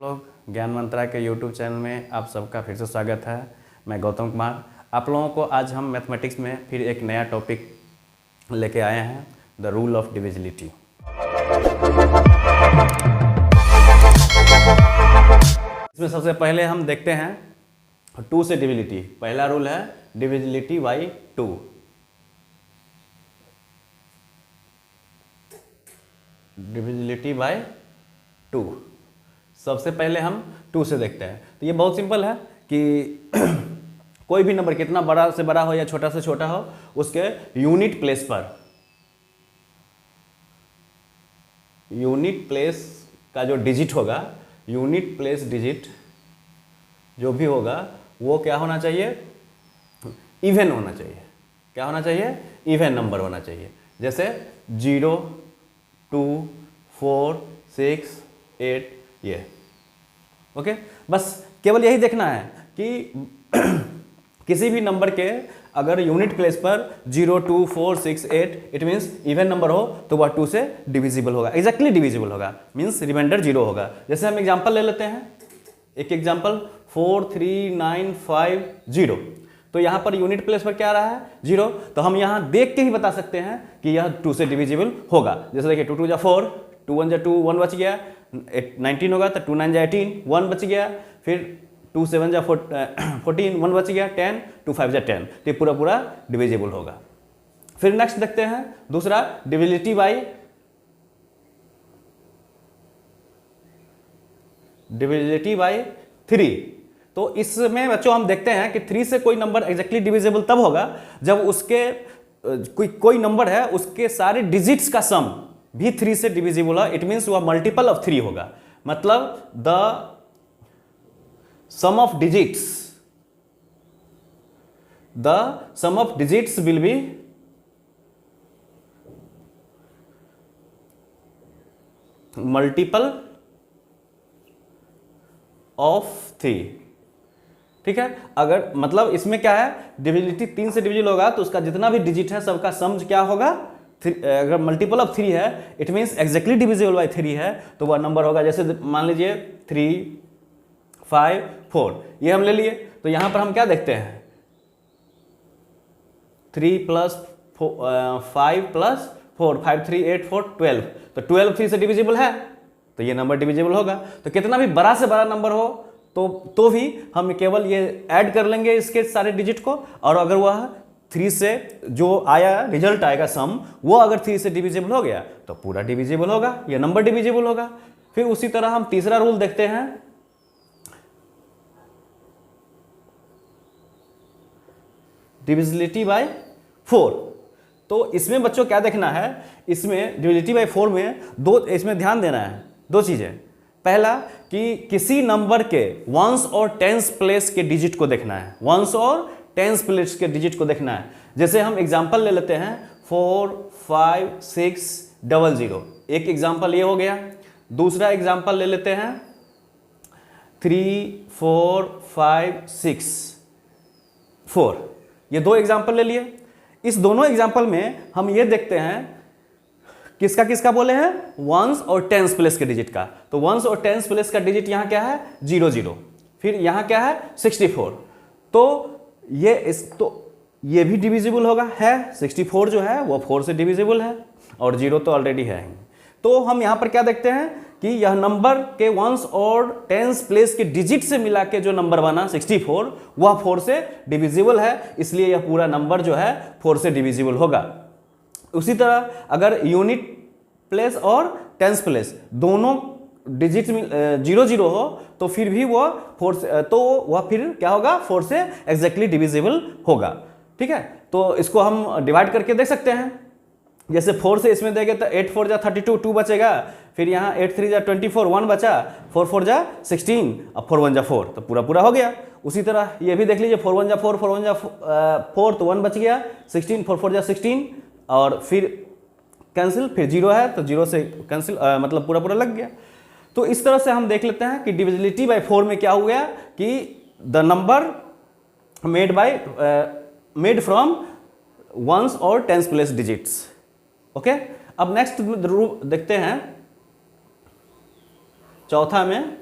लोग ज्ञान मंत्रा के YouTube चैनल में आप सबका फिर से स्वागत है। मैं गौतम कुमार। आप लोगों को आज हम मैथमेटिक्स में फिर एक नया टॉपिक लेके आए हैं, द रूल ऑफ डिविजिबिलिटी। इसमें सबसे पहले हम देखते हैं 2 से डिविजिबिलिटी। पहला रूल है डिविजिबिलिटी बाई 2। Divisibility bye 2। सबसे पहले हम 2 से देखते हैं। तो ये बहुत सिंपल है कि कोई भी नंबर कितना बड़ा से बड़ा हो या छोटा से छोटा हो, उसके यूनिट प्लेस पर, यूनिट प्लेस का जो डिजिट होगा, यूनिट प्लेस डिजिट जो भी होगा वो क्या होना चाहिए? इवन होना चाहिए। क्या होना चाहिए? इवन नंबर होना चाहिए। जैसे 0, 2, 4, 6, 8 ये। ओके, बस केवल यही देखना है कि किसी भी नंबर के अगर यूनिट प्लेस पर 0, 2, 4, 6, 8 इट मीन्स इवन नंबर हो तो वह 2 से डिविजिबल होगा, एग्जैक्टली डिविजिबल होगा, मीन्स रिमाइंडर 0 होगा। जैसे हम एग्जांपल ले लेते हैं, एक एग्जांपल 4, 3, 9, 5, 0। तो यहाँ पर यूनिट प्लेस पर क्या आ रहा है? 0। तो हम यहाँ देख के ही बता सकते हैं कि यह 2 से डिविजिबल होगा। जैसे देखिए 2 2 जा 4, 2 1 जा 2, 1 बच गया, 19 होगा तो 2 9 जा 18, 1 बच गया, फिर 2 7 जा 14, 1 बच गया, 10, 2 5 जा 10। तो ये पूरा पूरा डिविजिबल होगा। फिर नेक्स्ट देखते हैं दूसरा डिविजिबिलिटी बाई, डिविजिबिलिटी बाई 3। तो इसमें बच्चों हम देखते हैं कि 3 से कोई नंबर एग्जैक्टली डिविजिबल तब होगा जब उसके कोई नंबर है उसके सारे डिजिट्स का सम भी 3 से डिविजिबल है। इट मीन्स वह मल्टीपल ऑफ 3 होगा। मतलब the sum of digits, the sum of digits will be multiple of 3। ठीक है, अगर मतलब इसमें क्या है, डिविजिबिलिटी 3 से डिविजिबल होगा तो उसका जितना भी डिजिट है सबका सम क्या होगा? अगर मल्टीपल ऑफ 3 है it means exactly divisible bye 3 है तो वह नंबर होगा। जैसे मान लीजिए 3, 5, 4 ये हम ले लिए। तो यहां पर हम क्या देखते हैं? 3 + 5 + 4, 5 3 8 4 12। तो 12 3 से डिविजिबल है तो ये नंबर डिविजिबल होगा। तो कितना भी बड़ा से बड़ा नंबर हो तो भी हम केवल ये ऐड कर लेंगे इसके सारे डिजिट को, और अगर वह 3 से जो आया रिजल्ट आएगा सम, वो अगर 3 से डिविजिबल हो गया तो पूरा डिविजिबल होगा, ये नंबर डिविजिबल होगा। फिर उसी तरह हम तीसरा रूल देखते हैं, डिविजिबिलिटी बाय 4। तो इसमें बच्चों क्या देखना है, इसमें डिविजिबिलिटी बाय 4 में इसमें ध्यान देना है 2 चीजें। पहला कि किसी नंबर के वंस और टेंस प्लेस के डिजिट को देखना है, वंस और टेंस प्लेस के डिजिट को देखना है। जैसे हम एग्जांपल ले लेते हैं 4, 5, 6, 00। एक एग्जांपल ये हो गया। दूसरा एग्जांपल ले लेते हैं 3, 4, 5, 6, 4। ये 2 एग्जांपल ले लिए। इस दोनों एग्जांपल में हम ये देखते हैं किसका किसका बोले हैं? वंस और टेंस प्लेस के डिजिट का। तो वंस और टेंस प्लेस का डिजिट यहां क्या है? 0 0। फिर यहां क्या है? 64। तो ये भी डिविजिबल होगा, है 64 जो है वो 4 से डिविजिबल है, और 0 तो ऑलरेडी है। तो हम यहां पर क्या देखते हैं कि यह नंबर के वंस और टेंस प्लेस के डिजिट से मिला के जो नंबर बना 64 वह 4 से डिविजिबल है, इसलिए यह पूरा नंबर जो है 4 से डिविजिबल होगा। उसी तरह अगर यूनिट प्लेस और टेंस प्लेस दोनों डिजिट में 0 0 हो तो फिर भी वह 4 से, तो वह फिर क्या होगा? 4 से एग्जैक्टली डिविजिबल होगा। ठीक है, तो इसको हम डिवाइड करके देख सकते हैं। जैसे 4 से इसमें देंगे तो 8 4 जा 32, 2 बचेगा। फिर यहाँ 8 3 जा 24, 1 बचा, 4 4 जा 16, अब 4 1 जा 4, तो पूरा पूरा हो गया। उसी तरह ये भी देख लीजिए 4 1 जा 4, 4 1 जा 4, तो 1 बच गया, 16 4 4 जा 16, और फिर कैंसिल, फिर 0 है तो 0 से कैंसिल, मतलब पूरा पूरा लग गया। तो इस तरह से हम देख लेते हैं कि डिविजिबिलिटी बाय 4 में क्या हो गया कि the number made from ones और टेंस प्लेस डिजिट्स। ओके, अब नेक्स्ट देखते हैं चौथा में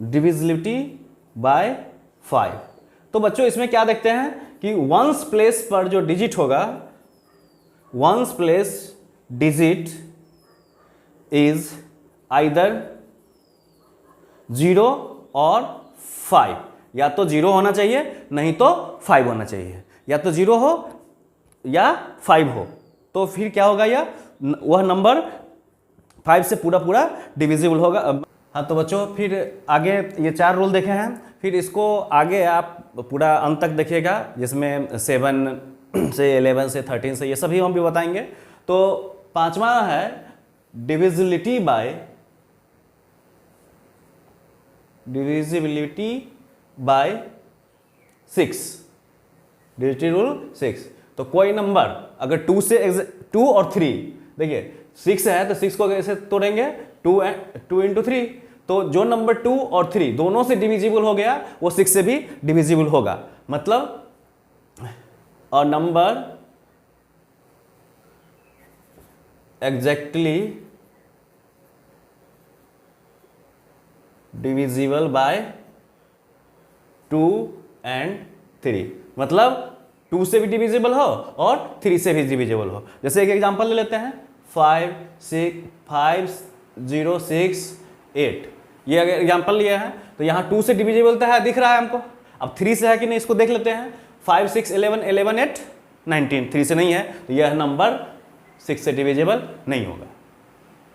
डिविजिबिलिटी बाय 5। तो बच्चों इसमें क्या देखते हैं कि वंस प्लेस पर जो डिजिट होगा, ones place digit is either 0 और 5, या तो 0 होना चाहिए नहीं तो 5 होना चाहिए, या तो 0 हो या 5 हो, तो फिर क्या होगा, यह वह नंबर 5 से पूरा पूरा डिविजिबल होगा। हाँ तो बच्चों फिर आगे ये 4 रूल देखे हैं, फिर इसको आगे आप पूरा अंत तक देखिएगा, जिसमें 7 से 11 से 13 से ये सभी हम भी बताएंगे। तो 5वां है डिविजिबिलिटी बाय 6, डिविजिबिलिटी रूल 6। तो कोई नंबर अगर 2 और 3, देखिए 6 है तो 6 को कैसे तोड़ेंगे, 2 इंटू 3, तो जो नंबर 2 और 3 दोनों से डिविजिबल हो गया वो 6 से भी डिविजिबल होगा। मतलब a number exactly divisible bye 2 and 3, मतलब 2 से भी डिविजिबल हो और 3 से भी डिविजिबल हो। जैसे एक एग्जांपल ले लेते हैं, 5 0 6 8, ये अगर एग्जांपल लिया है तो यहाँ 2 से डिविजिबल तो है, दिख रहा है हमको। अब 3 से है कि नहीं इसको देख लेते हैं, 5 6 11 11 8 19, 3 से नहीं है तो यह नंबर 6 से डिविजिबल नहीं होगा।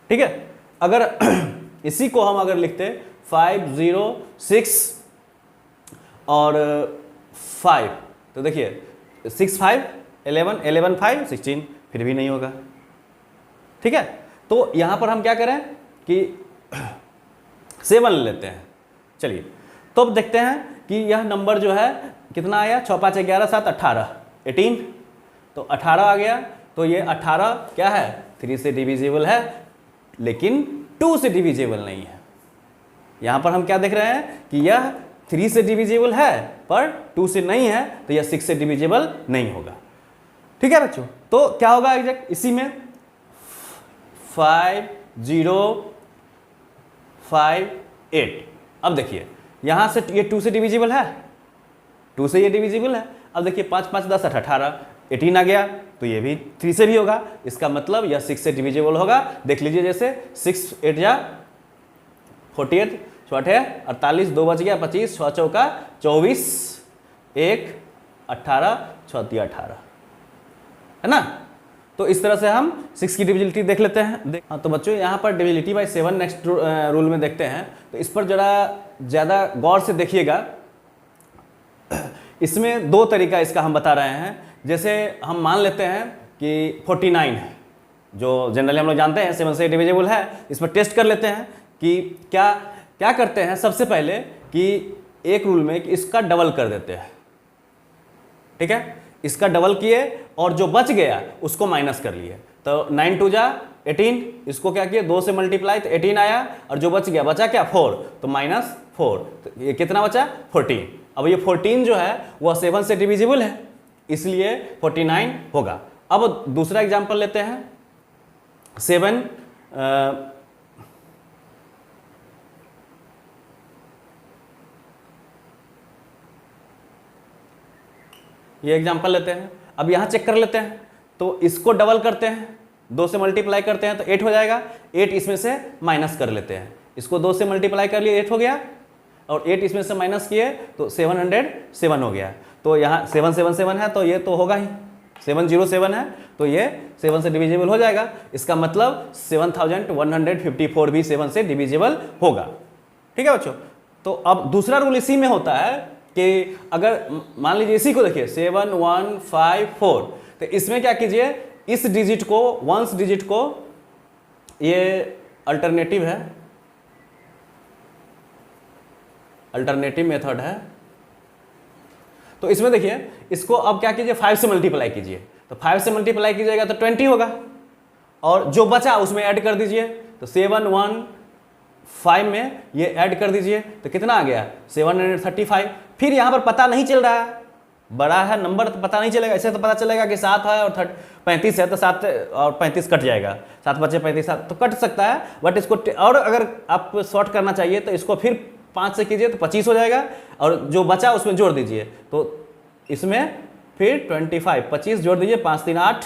ठीक है, अगर इसी को हम अगर लिखते 5 0 6 और 5, तो देखिए 6 5 11 11 5 16, फिर भी नहीं होगा। ठीक है, तो यहाँ पर हम क्या करें कि 7 ले लेते हैं। चलिए तो अब देखते हैं कि यह नंबर जो है कितना आया, 6 5 11 7 18 18, तो 18 आ गया। तो ये 18 क्या है, 3 से डिविजिबल है लेकिन 2 से डिविजिबल नहीं है। यहाँ पर हम क्या देख रहे हैं कि यह 3 से डिविजिबल है पर 2 से नहीं है, तो यह 6 से डिविजिबल नहीं होगा। ठीक है बच्चों, तो क्या होगा एग्जैक्ट इसी में 5 0 5 8। अब देखिए यहाँ से ये 2 से डिविजिबल है, 2 से ये डिविजिबल है। अब देखिए 5 5 10 18 18 आ गया, तो ये भी 3 से भी होगा, इसका मतलब यह 6 से डिविजिबल होगा। देख लीजिए जैसे 6 8 जा 48 6 48, 2 बच गया 25, 6 चौका 24, 1 18 6 18, है ना। तो इस तरह से हम 6 की डिविजिबिलिटी देख लेते हैं। हाँ तो बच्चों यहाँ पर डिविजिबिलिटी बाय 7 नेक्स्ट रूल में देखते हैं, तो इस पर जरा ज़्यादा गौर से देखिएगा। इसमें 2 तरीका इसका हम बता रहे हैं। जैसे हम मान लेते हैं कि 49 है, जो जनरली हम लोग जानते हैं 7 से डिविजिबल है। इस पर टेस्ट कर लेते हैं कि क्या करते हैं। सबसे पहले कि एक रूल में कि इसका डबल कर देते हैं। ठीक है, इसका डबल किए और जो बच गया उसको माइनस कर लिए, तो 9 2 जा 18, इसको क्या किए 2 से मल्टीप्लाई तो 18 आया, और जो बच गया बचा क्या 4, तो -4, तो ये कितना बचा 14। अब ये 14 जो है वह 7 से डिविजिबल है, इसलिए 49 होगा। अब दूसरा एग्जांपल लेते हैं 7 ये एग्जांपल लेते हैं। अब यहाँ चेक कर लेते हैं, तो इसको डबल करते हैं, 2 से मल्टीप्लाई करते हैं तो 8 हो जाएगा। 8 इसमें से माइनस कर लेते हैं, इसको 2 से मल्टीप्लाई कर लिए 8 हो गया, और 8 इसमें से माइनस किए तो 707 हो गया। तो यहाँ 777 है तो ये तो होगा ही, 707 है तो ये 7 से डिविजिबल हो जाएगा। इसका मतलब 7154 भी 7 से डिविजिबल होगा। ठीक है बच्चों, तो अब दूसरा रूल इसी में होता है कि अगर मान लीजिए इसी को देखिए 7 1 5 4, तो इसमें क्या कीजिए, इस डिजिट को, वंस डिजिट को, ये अल्टरनेटिव है, अल्टरनेटिव मेथड है। तो इसमें देखिए इसको अब क्या कीजिए 5 से मल्टीप्लाई कीजिए, तो 5 से मल्टीप्लाई कीजिएगा तो 20 होगा, और जो बचा उसमें ऐड कर दीजिए, तो 7 1 5 में ये ऐड कर दीजिए तो कितना आ गया 735। फिर यहाँ पर पता नहीं चल रहा है, बड़ा है नंबर तो पता नहीं चलेगा। ऐसे तो पता चलेगा कि 7 है और 35 है तो 7 और 35 कट जाएगा, 7 बचे 35 7 तो कट सकता है। बट इसको और अगर आप शॉर्ट करना चाहिए तो इसको फिर 5 से कीजिए तो 25 हो जाएगा, और जो बचा उसमें जोड़ दीजिए, तो इसमें फिर 25, 25 जोड़ दीजिए, 5 3 8,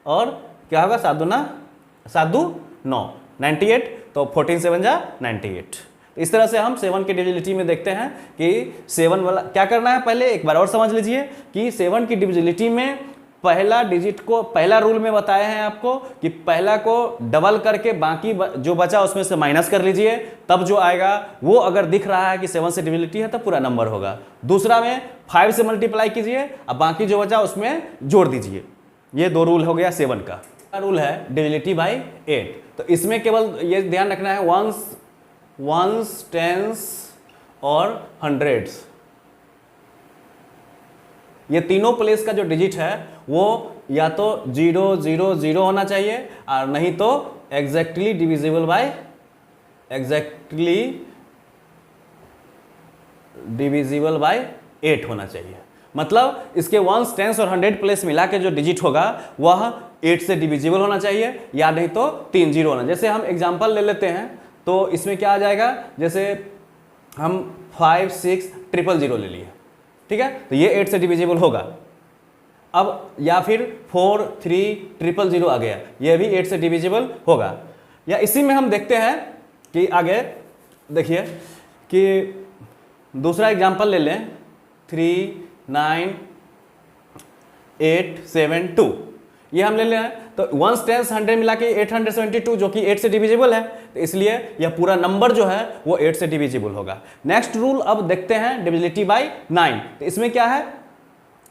और क्या होगा 7 दूना 7 2 9, 98, तो 14 7 जा 98। इस तरह से हम 7 की डिविजिबिलिटी में देखते हैं कि 7 वाला क्या करना है। पहले एक बार और समझ लीजिए कि 7 की डिविजिबिलिटी में पहला डिजिट को, पहला रूल में बताए हैं आपको कि पहला को डबल करके बाकी जो बचा उसमें से माइनस कर लीजिए, तब जो आएगा वो अगर दिख रहा है कि 7 से डिविजिबिलिटी है तब पूरा नंबर होगा। दूसरा में 5 से मल्टीप्लाई कीजिए, अब बाकी जो बचा उसमें जोड़ दीजिए। ये 2 रूल हो गया 7 का। रूल है डिविजिबिलिटी बाय 8, तो इसमें केवल ये ध्यान रखना है वंस, टेंस और हंड्रेड्स, ये तीनों प्लेस का जो डिजिट है वो या तो 0 0 0 होना चाहिए, और नहीं तो एग्जैक्टली डिविजिबल बाय 8 होना चाहिए। मतलब इसके वंस, टेंस और 100 प्लेस मिला के जो डिजिट होगा वह 8 से डिविजिबल होना चाहिए, या नहीं तो 3 0 होना। जैसे हम एग्जांपल ले लेते हैं तो इसमें क्या आ जाएगा, जैसे हम 5 6 000 ले लिए, ठीक है, तो ये 8 से डिविजिबल होगा। अब या फिर 4 3 000 आ गया, ये भी 8 से डिविजिबल होगा। या इसी में हम देखते हैं कि आगे देखिए कि दूसरा एग्जांपल ले लें, 3 9 8 7 2, ये हम ले लें, तो 1 10 100 मिला के 872 जो कि 8 से डिविजिबल है, तो इसलिए यह पूरा नंबर जो है वो 8 से डिविजिबल होगा। नेक्स्ट रूल अब देखते हैं डिविजिबिलिटी बाय 9, तो इसमें क्या है,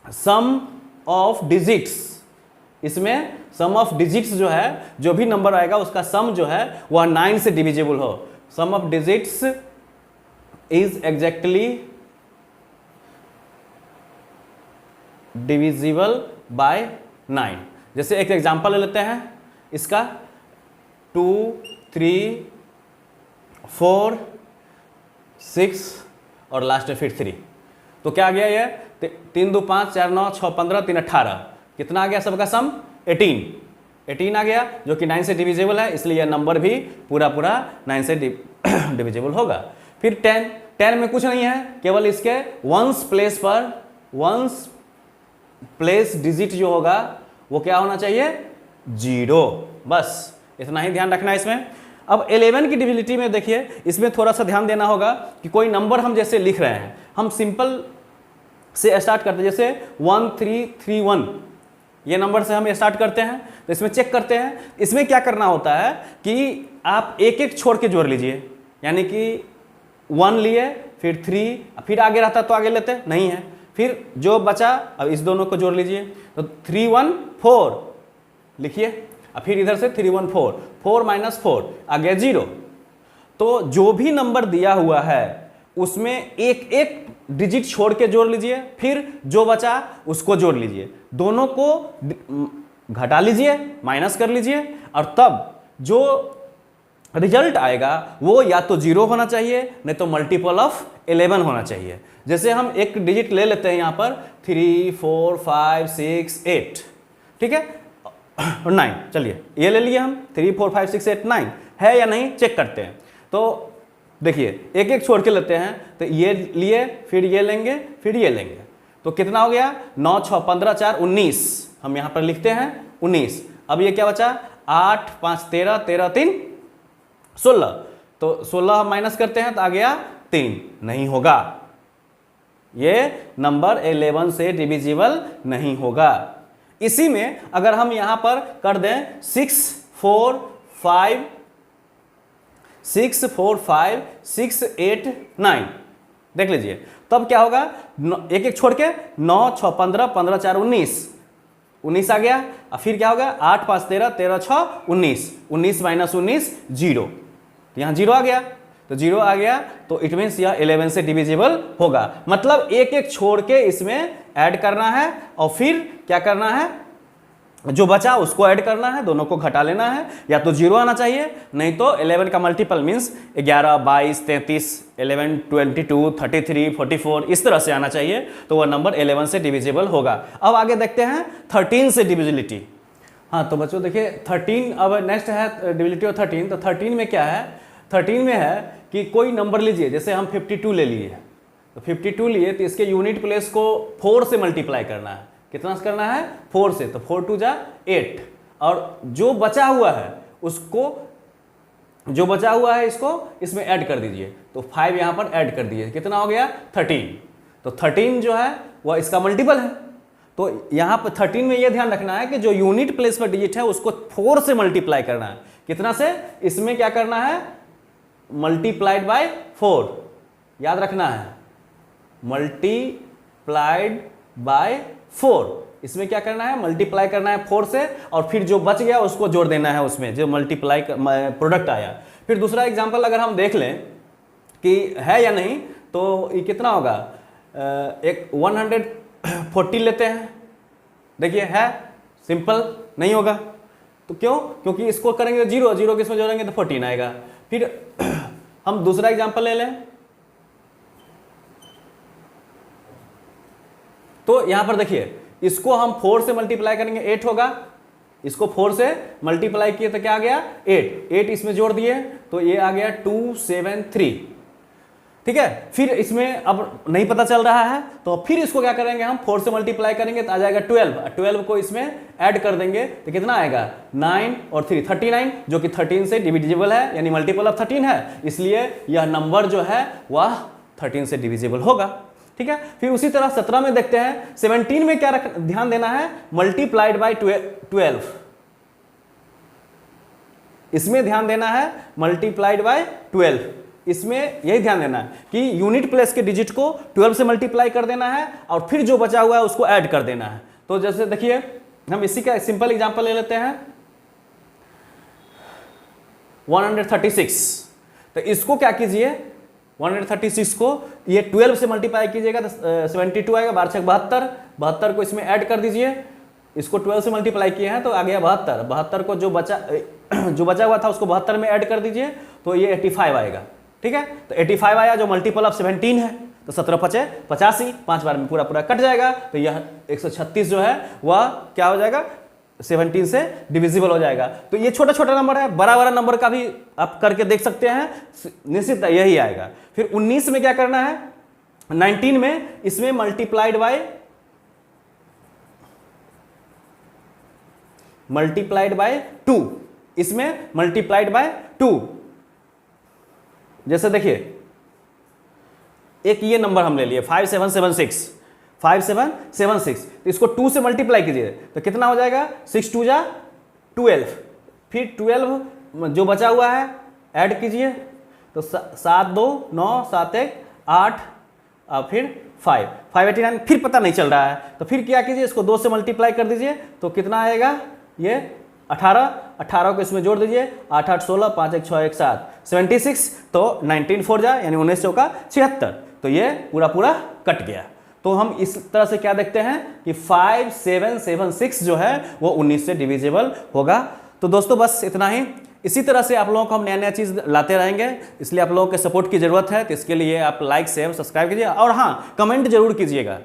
सम ऑफ डिजिट्स। इसमें सम ऑफ डिजिट्स जो है, जो भी नंबर आएगा उसका सम जो है वह 9 से डिविजिबल हो। Sum of digits is exactly divisible by 9। जैसे एक एग्जांपल ले लेते हैं इसका, 2 3 4 6 और लास्ट में फिर 3, तो क्या आ गया ये 3 2 5 4 9 6 15 3 18, कितना आ गया सबका सम 18 आ गया, जो कि 9 से डिविजिबल है, इसलिए यह नंबर भी पूरा 9 से डिविजिबल होगा। फिर 10 में कुछ नहीं है, केवल इसके वंस प्लेस डिजिट जो होगा वो क्या होना चाहिए 0, बस इतना ही ध्यान रखना है इसमें। अब 11 की डिविजिबिलिटी में देखिए, इसमें थोड़ा सा ध्यान देना होगा कि कोई नंबर हम जैसे लिख रहे हैं, हम सिंपल से स्टार्ट करते हैं, जैसे 1331 ये नंबर से हम स्टार्ट करते हैं, तो इसमें चेक करते हैं। इसमें क्या करना होता है कि आप एक एक छोड़ के जोड़ लीजिए, यानी कि 1 लिए फिर 3, फिर आगे रहता तो आगे लेते, नहीं है, फिर जो बचा अब इस दोनों को जोड़ लीजिए, तो 314 लिखिए, अब फिर इधर से 314, 4 - 4 आ गया 0। तो जो भी नंबर दिया हुआ है उसमें एक एक डिजिट छोड़ के जोड़ लीजिए, फिर जो बचा उसको जोड़ लीजिए, दोनों को घटा लीजिए, माइनस कर लीजिए, और तब जो रिजल्ट आएगा वो या तो 0 होना चाहिए, नहीं तो मल्टीपल ऑफ 11 होना चाहिए। जैसे हम एक डिजिट ले लेते हैं यहाँ पर 3 4 5 6 8, ठीक है, और 9, चलिए ये ले लिए हम 3 4 5 6 8 9 है या नहीं चेक करते हैं। तो देखिए एक एक छोड़ के लेते हैं, तो ये लिए फिर ये लेंगे फिर ये लेंगे, तो कितना हो गया 9 6 15 4 19, हम यहाँ पर लिखते हैं 19। अब ये क्या बचा 8 5 13 13 3 16, तो 16 हम माइनस करते हैं तो आ गया 3, नहीं होगा, ये नंबर 11 से डिविजिबल नहीं होगा। इसी में अगर हम यहां पर कर दें 6 4 5 6 4 5 6 8 9, देख लीजिए तब क्या होगा, एक एक छोड़ के 9 6 15 15 4 19 आ गया, और फिर क्या होगा 8 5 13 13 6 19, 19 - 19 0, यहाँ 0 आ गया, तो 0 आ गया, तो इट मीन्स यह 11 से डिविजिबल होगा। मतलब एक एक छोड़ के इसमें ऐड करना है, और फिर क्या करना है, जो बचा उसको ऐड करना है, दोनों को घटा लेना है, या तो 0 आना चाहिए, नहीं तो 11 का मल्टीपल मीन्स 11 22 33 11 22 33 44 इस तरह से आना चाहिए, तो वह नंबर 11 से डिविजिबल होगा। अब आगे देखते हैं 13 से डिविजिबिलिटी। हाँ तो बच्चों देखिए 13, अब नेक्स्ट है डिविजिबिलिटी ऑफ 13। तो 13 में क्या है, 13 में है कि कोई नंबर लीजिए, जैसे हम 52 ले लिए, तो 52 लिए तो इसके यूनिट प्लेस को 4 से मल्टीप्लाई करना है। कितना से करना है? 4 से। तो 4 2 जा 8, और जो बचा हुआ है उसको, जो बचा हुआ है इसको इसमें ऐड कर दीजिए। तो 5 यहाँ पर ऐड कर दीजिए, कितना हो गया? 13। तो 13 जो है वह इसका मल्टीपल है। तो यहाँ पर 13 में यह ध्यान रखना है कि जो यूनिट प्लेस पर डिजिट है उसको 4 से मल्टीप्लाई करना है। कितना से? इसमें क्या करना है? मल्टीप्लाइड बाय 4, याद रखना है, मल्टीप्लाइड बाय 4। इसमें क्या करना है? मल्टीप्लाई करना है 4 से, और फिर जो बच गया उसको जोड़ देना है उसमें, जो मल्टीप्लाई प्रोडक्ट आया। फिर दूसरा एग्जांपल अगर हम देख लें कि है या नहीं, तो ये कितना होगा? एक 140 लेते हैं, देखिए है, सिंपल नहीं होगा। तो क्यों? क्योंकि इसको करेंगे 0, 0 किसमें जोड़ेंगे तो 14 आएगा। फिर हम दूसरा एग्जांपल ले लें, तो यहां पर देखिए, इसको हम 4 से मल्टीप्लाई करेंगे 8 होगा, इसको 4 से मल्टीप्लाई किए तो क्या आ गया? 8, 8 इसमें जोड़ दिए तो ये आ गया 273, ठीक है। फिर इसमें अब नहीं पता चल रहा है तो फिर इसको क्या करेंगे हम? 4 से मल्टीप्लाई करेंगे तो आ जाएगा 12, 12 को इसमें ऐड कर देंगे तो कितना आएगा? 9 और 3 39, जो कि 13 से डिविजिबल है, यानी मल्टीपल ऑफ 13 है, इसलिए यह नंबर जो है वह 13 से डिविजिबल होगा, ठीक है। फिर उसी तरह 17 में देखते हैं। 17 में क्या ध्यान देना है? मल्टीप्लाइड बाय 12, इसमें ध्यान देना है, मल्टीप्लाइड बाय 12, इसमें यही ध्यान देना है कि यूनिट प्लेस के डिजिट को 12 से मल्टीप्लाई कर देना है और फिर जो बचा हुआ है उसको ऐड कर देना है। तो जैसे देखिए, हम इसी का सिंपल एग्जांपल ले लेते हैं, 136। तो इसको क्या कीजिए? 136 को ये 12 से मल्टीप्लाई कीजिएगा तो 72 आएगा, 12 72, 72 को इसमें ऐड कर दीजिए। इसको 12 से मल्टीप्लाई किए हैं तो आ गया 72, 72 को जो बचा हुआ था उसको 72 में ऐड कर दीजिए तो ये 85 आएगा, ठीक है। तो 85 आया, जो मल्टीपल ऑफ 17 है, तो 17 5 85, 5 बार में पूरा पूरा कट जाएगा, तो यह 136 जो है वह क्या हो जाएगा? 17 से डिविजिबल हो जाएगा। तो ये छोटा छोटा नंबर है, बड़ा बड़ा नंबर का भी आप करके देख सकते हैं, निश्चित यही आएगा। फिर 19 में क्या करना है? 19 में इसमें मल्टीप्लाइड बाय 2, इसमें मल्टीप्लाइड बाय 2। जैसे देखिए, एक ये नंबर हम ले लिए 5776, 5776, तो इसको 2 से मल्टीप्लाई कीजिए तो कितना हो जाएगा? 6 2 जा 12, फिर 12 जो बचा हुआ है ऐड कीजिए तो 7 2 9 7 1 8 और फिर 589, फिर पता नहीं चल रहा है तो फिर क्या कीजिए? इसको 2 से मल्टीप्लाई कर दीजिए तो कितना आएगा? ये 18 को इसमें जोड़ दीजिए, 8 8 16, 5 1 6 1 7, 76, तो 19 4 जा, यानी 19 चौका 76, तो ये पूरा पूरा कट गया। तो हम इस तरह से क्या देखते हैं कि 5776 जो है वो 19 से डिविजिबल होगा। तो दोस्तों बस इतना ही। इसी तरह से आप लोगों को हम नया नया चीज़ लाते रहेंगे, इसलिए आप लोगों के सपोर्ट की ज़रूरत है। तो इसके लिए आप लाइक शेयर सब्सक्राइब कीजिए और हाँ, कमेंट जरूर कीजिएगा।